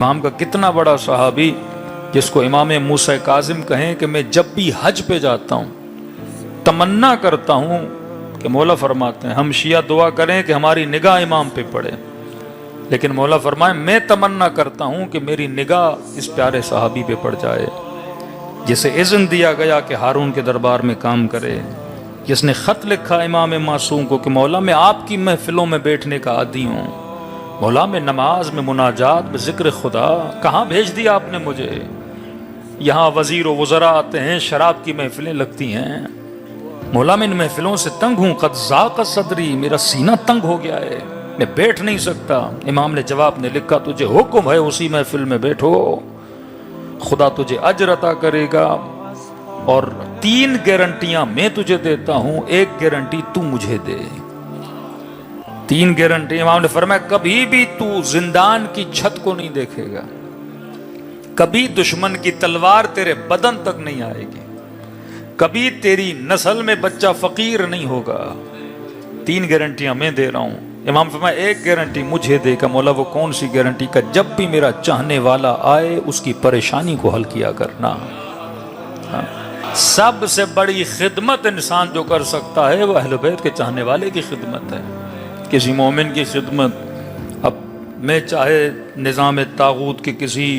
امام کا کتنا بڑا صحابی جس کو امام موسیٰ کاظم کہیں کہ میں جب بھی حج پہ جاتا ہوں تمنا کرتا ہوں کہ مولا فرماتے ہیں ہم شیعہ دعا کریں کہ ہماری نگاہ امام پہ پڑے، لیکن مولا فرمائے میں تمنا کرتا ہوں کہ میری نگاہ اس پیارے صحابی پہ پڑ جائے جسے اذن دیا گیا کہ ہارون کے دربار میں کام کرے، جس نے خط لکھا امام معصوم کو کہ مولا میں آپ کی محفلوں میں بیٹھنے کا عادی ہوں، مولا میں نماز میں مناجات میں ذکر خدا، کہاں بھیج دیا آپ نے مجھے؟ یہاں وزیر و وزراء آتے ہیں، شراب کی محفلیں لگتی ہیں، مولا میں ان محفلوں سے تنگ ہوں، قد ذاق صدری، میرا سینہ تنگ ہو گیا ہے، میں بیٹھ نہیں سکتا۔ امام نے جواب نے لکھا تجھے حکم ہے اسی محفل میں بیٹھو، خدا تجھے اجر عطا کرے گا، اور 3 گارنٹیاں میں تجھے دیتا ہوں، 1 گارنٹی تو مجھے دے۔ 3 گارنٹی امام نے فرمایا کبھی بھی تو زندان کی چھت کو نہیں دیکھے گا، کبھی دشمن کی تلوار تیرے بدن تک نہیں آئے گی، کبھی تیری نسل میں بچہ فقیر نہیں ہوگا۔ 3 گارنٹیاں میں دے رہا ہوں۔ امام فرمایا 1 گارنٹی مجھے دے گا۔ مولا وہ کون سی گارنٹی؟ کا جب بھی میرا چاہنے والا آئے اس کی پریشانی کو حل کیا کرنا۔ سب سے بڑی خدمت انسان جو کر سکتا ہے وہ اہل بیت کے چاہنے والے کی خدمت ہے، کسی مومن کی خدمت۔ اب میں چاہے نظام طاغوت کے کسی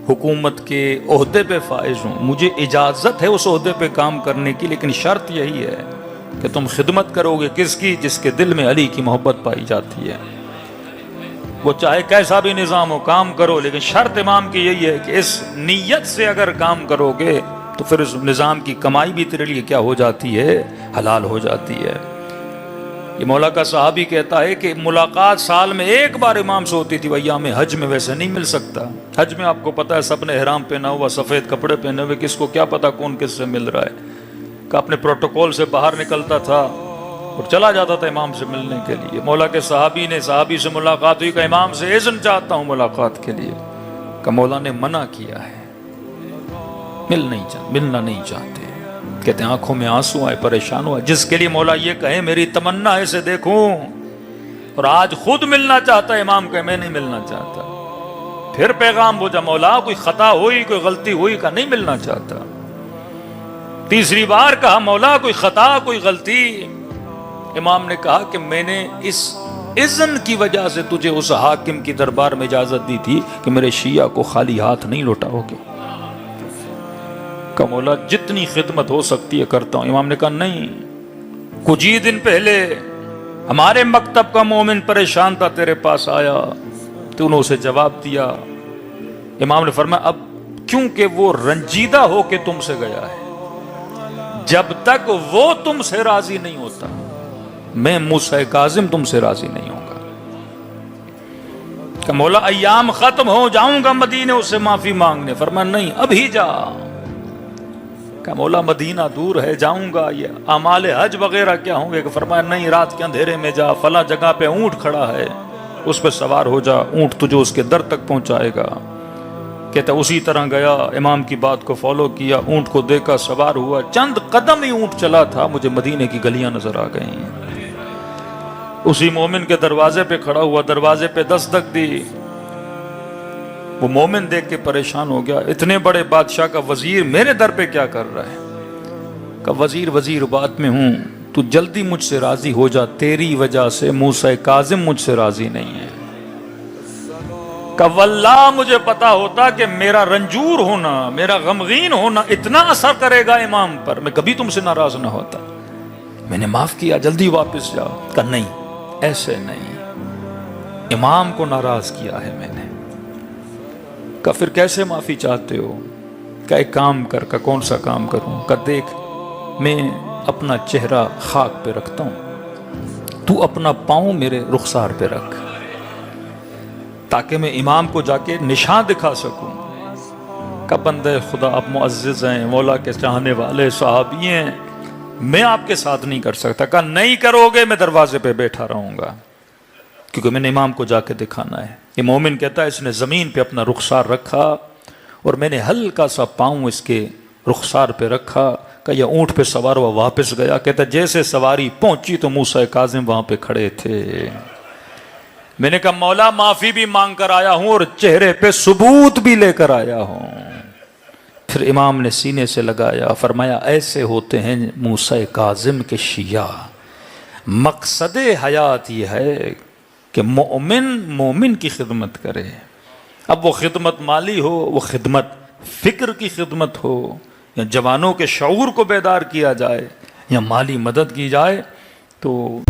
حکومت کے عہدے پہ فائز ہوں، مجھے اجازت ہے اس عہدے پہ کام کرنے کی، لیکن شرط یہی ہے کہ تم خدمت کرو گے کس کی؟ جس کے دل میں علی کی محبت پائی جاتی ہے۔ وہ چاہے کیسا بھی نظام ہو کام کرو، لیکن شرط امام کی یہی ہے کہ اس نیت سے اگر کام کرو گے تو پھر اس نظام کی کمائی بھی تیرے لیے کیا ہو جاتی ہے؟ حلال ہو جاتی ہے۔ یہ مولا کا صحابی کہتا ہے کہ ملاقات سال میں 1 بار امام سے ہوتی تھی، ایام حج میں ویسے نہیں مل سکتا۔ حج میں آپ کو پتا ہے سب نے احرام پہنا ہوا، سفید کپڑے پہنے ہوئے، کس کو کیا پتا کون کس سے مل رہا ہے، کہ اپنے پروٹوکول سے باہر نکلتا تھا اور چلا جاتا تھا امام سے ملنے کے لیے۔ مولا کے صحابی سے ملاقات ہوئی کہ امام سے اذن چاہتا ہوں ملاقات کے لیے، کہ مولا نے منع کیا ہے، ملنا نہیں چاہتے۔ کہتے ہیں آنکھوں میں آنسو آئے، پریشان ہوا، جس کے لیے مولا یہ کہے میری تمنا ہے اسے دیکھوں، اور آج خود ملنا چاہتا ہے امام کہے میں نہیں ملنا چاہتا۔ پھر پیغام بھیجا مولا کوئی خطا ہوئی، کوئی غلطی ہوئی، کا نہیں ملنا چاہتا۔ تیسری بار کہا مولا کوئی خطا کوئی غلطی، امام نے کہا کہ میں نے اس اذن کی وجہ سے تجھے اس حاکم کی دربار میں اجازت دی تھی کہ میرے شیعہ کو خالی ہاتھ نہیں لوٹاؤ گے۔ کہ مولا جتنی خدمت ہو سکتی ہے کرتا ہوں۔ امام نے کہا نہیں، کچھ ہی دن پہلے ہمارے مکتب کا مومن پریشان تھا، تیرے پاس آیا تو انہوں اسے جواب دیا۔ امام نے فرمایا اب کیونکہ وہ رنجیدہ ہو کے تم سے گیا ہے، جب تک وہ تم سے راضی نہیں ہوتا میں موسیٰ کاظم تم سے راضی نہیں ہوں گا۔ کہ مولا ایام ختم ہو جاؤں گا مدینے اس سے معافی مانگنے، فرمایا نہیں ابھی جا۔ کہ مولا مدینہ دور ہے، جاؤں گا، یہ اعمال حج وغیرہ کیا ہوں گے؟ کہ فرمایا نہیں رات کے اندھیرے میں جا، فلاں جگہ پہ اونٹ کھڑا ہے اس پہ سوار ہو جا، اونٹ تجھے اس کے در تک پہنچائے گا۔ کہتا اسی طرح گیا، امام کی بات کو فالو کیا، اونٹ کو دیکھا، سوار ہوا، چند قدم ہی اونٹ چلا تھا مجھے مدینے کی گلیاں نظر آ گئیں۔ اسی مومن کے دروازے پہ کھڑا ہوا، دروازے پہ دستک دی، وہ مومن دیکھ کے پریشان ہو گیا، اتنے بڑے بادشاہ کا وزیر میرے در پہ کیا کر رہا ہے؟ کہ وزیر بات میں ہوں، تو جلدی مجھ سے راضی ہو جا، تیری وجہ سے موسیٰ کاظم مجھ سے راضی نہیں ہے۔ کہ واللہ مجھے پتا ہوتا کہ میرا رنجور ہونا، میرا غمگین ہونا اتنا اثر کرے گا امام پر، میں کبھی تم سے ناراض نہ ہوتا۔ میں نے معاف کیا، جلدی واپس جاؤ۔ کہ نہیں ایسے نہیں، امام کو ناراض کیا ہے میں نے۔ کہ پھر کیسے معافی چاہتے ہو؟ کہ ایک کام کر، کہ کون سا کام کروں؟ کہ دیکھ میں اپنا چہرہ خاک پہ رکھتا ہوں، تو اپنا پاؤں میرے رخسار پہ رکھ، تاکہ میں امام کو جا کے نشان دکھا سکوں کہ بندے خدا آپ معزز ہیں، مولا کے چاہنے والے صحابی ہیں، میں آپ کے ساتھ نہیں کر سکتا۔ کہ نہیں کرو گے میں دروازے پہ بیٹھا رہوں گا، کیونکہ میں نے امام کو جا کے دکھانا ہے۔ یہ مومن کہتا ہے اس نے زمین پہ اپنا رخسار رکھا اور میں نے ہلکا سا پاؤں اس کے رخسار پہ رکھا، کہ یہ اونٹ پہ سوار ہوا واپس گیا، کہتا جیسے سواری پہنچی تو موسیٰ کاظم وہاں پہ کھڑے تھے۔ میں نے کہا مولا معافی بھی مانگ کر آیا ہوں اور چہرے پہ ثبوت بھی لے کر آیا ہوں. پھر امام نے سینے سے لگایا, فرمایا ایسے ہوتے ہیں موسیٰ کاظم کے شیعہ. مقصد حیات یہ ہے کہ مومن کی خدمت کرے. اب وہ خدمت مالی ہو, وہ خدمت فکر کی خدمت ہو, یا جوانوں کے شعور کو بیدار کیا جائے, یا مالی مدد کی جائے, تو